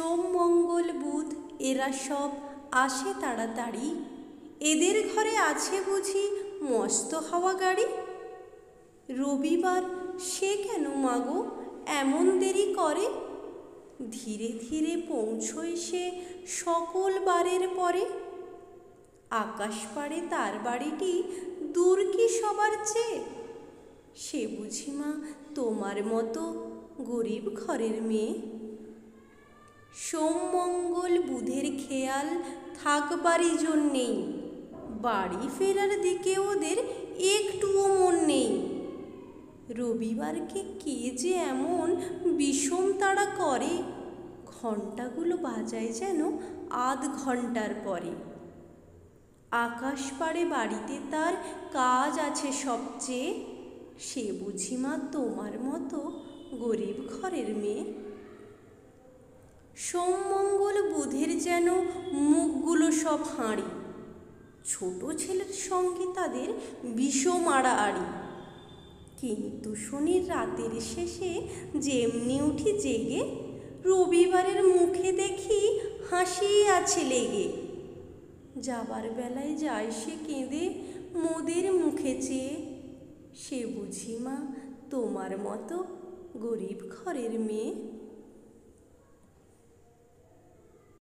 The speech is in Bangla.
সোম মঙ্গল বুধ এরা সব আসে তাড়াতাড়ি, এদের ঘরে আছে বুঝি মস্ত হাওয়া গাড়ি। রবিবার সে কেন মাগো এমন দেরি করে, ধীরে ধীরে পৌঁছয় সে সকল বারের পরে। আকাশ পাড়ে তার বাড়িটি দূর কি সবার চেয়ে, সে বুঝি মা তোমার মতো গরিব ঘরের মেয়ে। সোম মঙ্গল বুধের খেয়াল থাকবারই জন্যেই, বাড়ি ফেরার দিকে ওদের একটুও মন নেই। রবিবারকে কে যে এমন বিষম তাড়া করে, ঘণ্টাগুলো বাজায় যেন আধ ঘণ্টার পরে। আকাশ পাড়ে বাড়িতে তার কাজ আছে সবচেয়ে, সে বুঝি মা তোমার মতো গরিব ঘরের মেয়ে। সোম মঙ্গল বুধের যেন মুখগুলো সব হাঁড়ি, ছোট ছেলের সঙ্গে তাদের বিষম আড়াআড়ি। কিন্তু শনির রাতের শেষে যেমনি উঠি জেগে, রবিবারের মুখে দেখি হাসি আছে লেগে। যাবার বেলায় যায় সে কেঁদে মোদের মুখে চেয়ে, সে বুঝি মা তোমার মতো গরিব ঘরের মেয়ে।